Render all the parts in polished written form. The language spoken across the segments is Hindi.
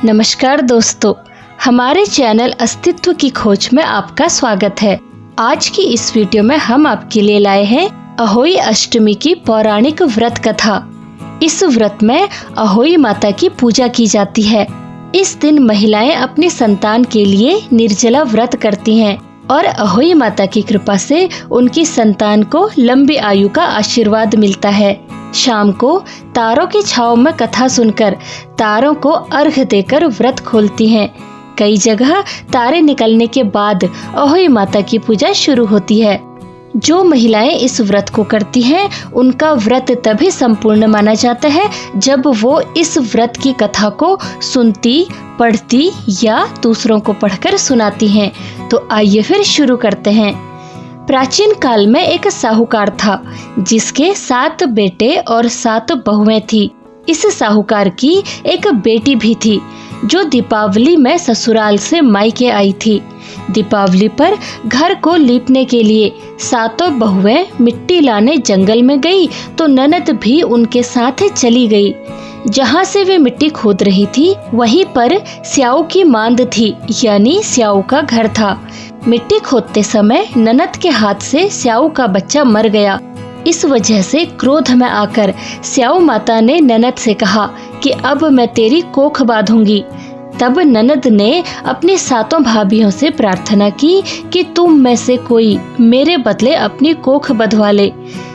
नमस्कार दोस्तों, हमारे चैनल अस्तित्व की खोज में आपका स्वागत है। आज की इस वीडियो में हम आपके लिए लाए हैं अहोई अष्टमी की पौराणिक व्रत कथा। इस व्रत में अहोई माता की पूजा की जाती है। इस दिन महिलाएं अपनी संतान के लिए निर्जला व्रत करती हैं और अहोई माता की कृपा से उनकी संतान को लंबी आयु का आशीर्वाद मिलता है। शाम को तारों की छांव में कथा सुनकर तारों को अर्घ्य देकर व्रत खोलती हैं। कई जगह तारे निकलने के बाद अहोई माता की पूजा शुरू होती है। जो महिलाएं इस व्रत को करती हैं, उनका व्रत तभी संपूर्ण माना जाता है जब वो इस व्रत की कथा को सुनती, पढ़ती या दूसरों को पढ़कर सुनाती हैं। तो आइए फिर शुरू करते हैं। प्राचीन काल में एक साहूकार था जिसके 7 बेटे और 7 बहुएं थी। इस साहूकार की एक बेटी भी थी जो दीपावली में ससुराल से मायके आई थी। दीपावली पर घर को लीपने के लिए 7 बहुएं मिट्टी लाने जंगल में गई तो ननद भी उनके साथ चली गई। जहाँ से वे मिट्टी खोद रही थी वहीं पर स्याऊ की मांद थी, यानी स्याऊ का घर था। मिट्टी खोदते समय ननद के हाथ से स्याऊ का बच्चा मर गया। इस वजह से क्रोध में आकर स्याऊ माता ने ननद से कहा कि अब मैं तेरी कोख बांधूंगी। तब ननद ने अपनी 7 भाभियों से प्रार्थना की कि तुम में से कोई मेरे बदले अपनी कोख बंधवा ले।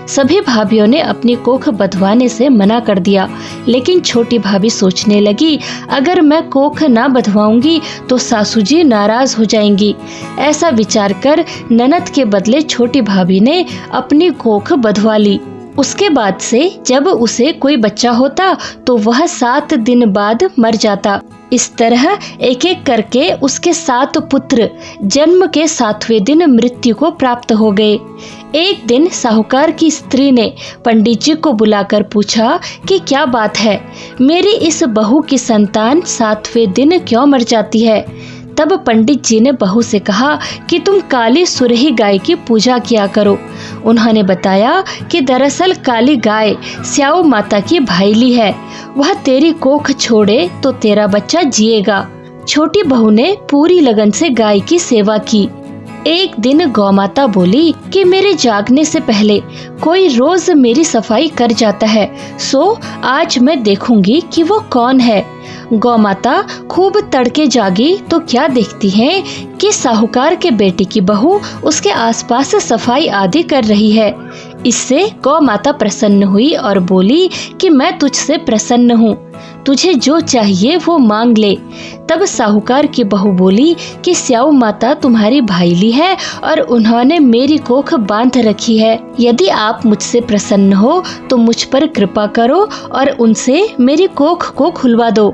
सभी भाभियों ने अपनी कोख बंधवाने से मना कर दिया, लेकिन छोटी भाभी सोचने लगी, अगर मैं कोख ना बंधवाऊंगी तो सासू जी नाराज हो जाएंगी। ऐसा विचार कर ननद के बदले छोटी भाभी ने अपनी कोख बंधवा ली। उसके बाद से जब उसे कोई बच्चा होता तो वह 7 दिन बाद मर जाता। इस तरह एक एक करके उसके 7 पुत्र जन्म के 7वें दिन मृत्यु को प्राप्त हो गए। एक दिन साहूकार की स्त्री ने पंडित जी को बुलाकर पूछा कि क्या बात है, मेरी इस बहू की संतान 7वें दिन क्यों मर जाती है। तब पंडित जी ने बहू से कहा कि तुम काली सुरही गाय की पूजा किया करो। उन्होंने बताया कि दरअसल काली गाय स्याऊ माता की भाईली है, वह तेरी कोख छोड़े तो तेरा बच्चा जिएगा। छोटी बहू ने पूरी लगन से गाय की सेवा की। एक दिन गौ माता बोली कि मेरे जागने से पहले कोई रोज मेरी सफाई कर जाता है, सो आज मैं देखूंगी कि वो कौन है। गौ माता खूब तड़के जागी तो क्या देखती है कि साहूकार के बेटे की बहू उसके आसपास सफाई आदि कर रही है। इससे गौ माता प्रसन्न हुई और बोली कि मैं तुझसे प्रसन्न हूँ, तुझे जो चाहिए वो मांग ले। तब साहूकार की बहू बोली कि स्याऊ माता तुम्हारी भाईली है और उन्होंने मेरी कोख बांध रखी है। यदि आप मुझसे प्रसन्न हो तो मुझ पर कृपा करो और उनसे मेरी कोख को खुलवा दो।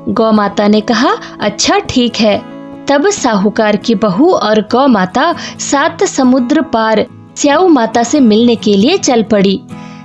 गौ माता ने कहा, अच्छा ठीक है। तब साहूकार की बहू और गौ माता 7 समुद्र पार स्याऊ माता से मिलने के लिए चल पड़ी।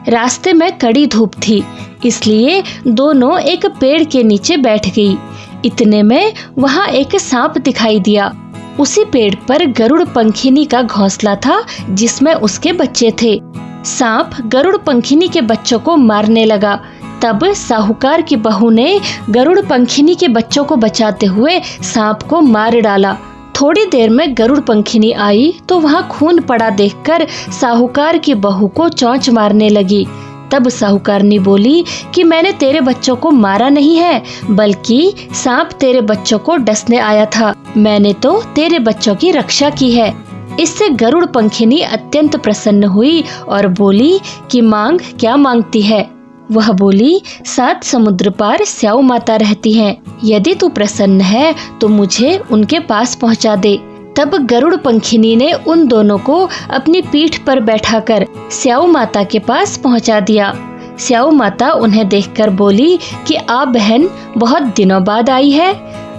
रास्ते में कड़ी धूप थी, इसलिए दोनों एक पेड़ के नीचे बैठ गई। इतने में वहाँ एक सांप दिखाई दिया। उसी पेड़ पर गरुड़ पंखिनी का घोंसला था जिसमें उसके बच्चे थे। सांप गरुड़ पंखिनी के बच्चों को मारने लगा। तब साहूकार की बहू ने गरुड़ पंखिनी के बच्चों को बचाते हुए सांप को मार डाला। थोड़ी देर में गरुड़ पंखिनी आई तो वहाँ खून पड़ा देखकर साहूकार की बहू को चोंच मारने लगी। तब साहूकारनी बोली कि मैंने तेरे बच्चों को मारा नहीं है, बल्कि सांप तेरे बच्चों को डसने आया था। मैंने तो तेरे बच्चों की रक्षा की है। इससे गरुड़ पंखिनी अत्यंत प्रसन्न हुई और बोली कि मांग, क्या मांगती है। वह बोली, 7 समुद्र पार स्याऊ माता रहती हैं। यदि तू प्रसन्न है तो मुझे उनके पास पहुंचा दे। तब गरुड़ पंखिनी ने उन दोनों को अपनी पीठ पर बैठाकर स्याऊ माता के पास पहुंचा दिया। स्याऊ माता उन्हें देखकर बोली कि आप बहन बहुत दिनों बाद आई है।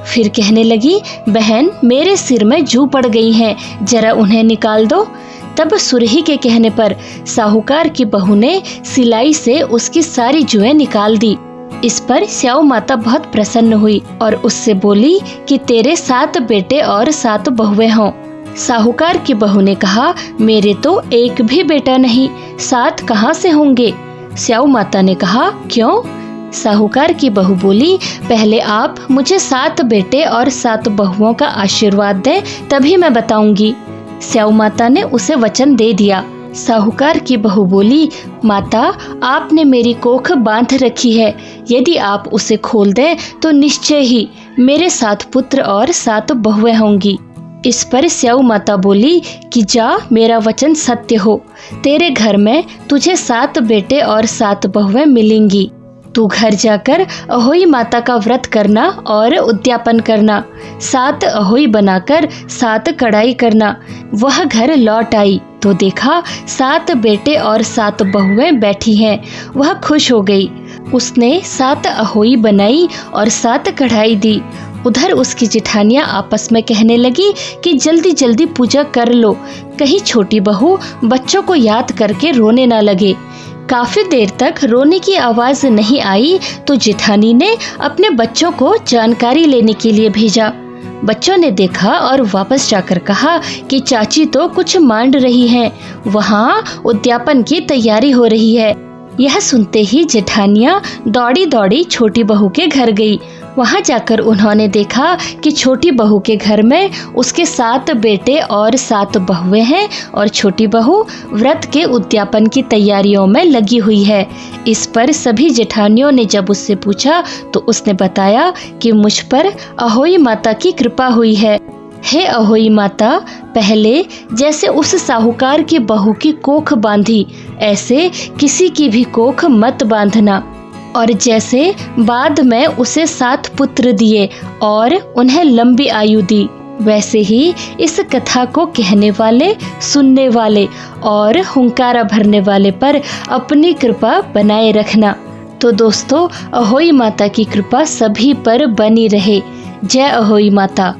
फिर कहने लगी, बहन मेरे सिर में जू पड़ गई हैं, जरा उन्हें निकाल दो। तब सुरही के कहने पर साहूकार की बहू ने सिलाई से उसकी सारी जुएं निकाल दी। इस पर स्याऊ माता बहुत प्रसन्न हुई और उससे बोली कि तेरे 7 बेटे और 7 बहुएं हों। साहूकार की बहू ने कहा, मेरे तो एक भी बेटा नहीं, 7 कहाँ से होंगे। स्याऊ माता ने कहा, क्यों, साहूकार की बहू बोली, पहले आप मुझे 7 बेटे और 7 बहुओं का आशीर्वाद दें, तभी मैं बताऊंगी। स्याऊ माता ने उसे वचन दे दिया। साहूकार की बहू बोली, माता, आपने मेरी कोख बांध रखी है, यदि आप उसे खोल दें तो निश्चय ही मेरे 7 पुत्र और 7 बहुएं होंगी। इस पर स्याऊ माता बोली कि जा, मेरा वचन सत्य हो, तेरे घर में तुझे 7 बेटे और 7 बहुएं मिलेंगी। तू घर जाकर अहोई माता का व्रत करना और उद्यापन करना। 7 अहोई बनाकर 7 कढ़ाई करना। वह घर लौट आई तो देखा 7 बेटे और 7 बहुएं बैठी हैं। वह खुश हो गई। उसने 7 अहोई बनाई और 7 कढ़ाई दी। उधर उसकी जेठानियां आपस में कहने लगी कि जल्दी जल्दी पूजा कर लो, कहीं छोटी बहू बच्चों को याद करके रोने ना लगे। काफी देर तक रोने की आवाज नहीं आई तो जेठानी ने अपने बच्चों को जानकारी लेने के लिए भेजा। बच्चों ने देखा और वापस जाकर कहा कि चाची तो कुछ मांड रही हैं, वहाँ उद्यापन की तैयारी हो रही है। यह सुनते ही जेठानियां दौड़ी दौड़ी छोटी बहू के घर गई। वहां जाकर उन्होंने देखा कि छोटी बहू के घर में उसके 7 बेटे और 7 बहुएं हैं और छोटी बहू व्रत के उद्यापन की तैयारियों में लगी हुई है। इस पर सभी जेठानियों ने जब उससे पूछा तो उसने बताया कि मुझ पर अहोई माता की कृपा हुई है। हे अहोई माता, पहले जैसे उस साहूकार की बहू की कोख बांधी, ऐसे किसी की भी कोख मत बांधना। और जैसे बाद में उसे 7 पुत्र दिए और उन्हें लंबी आयु दी, वैसे ही इस कथा को कहने वाले, सुनने वाले और हुंकारा भरने वाले पर अपनी कृपा बनाए रखना। तो दोस्तों, अहोई माता की कृपा सभी पर बनी रहे। जय अहोई माता।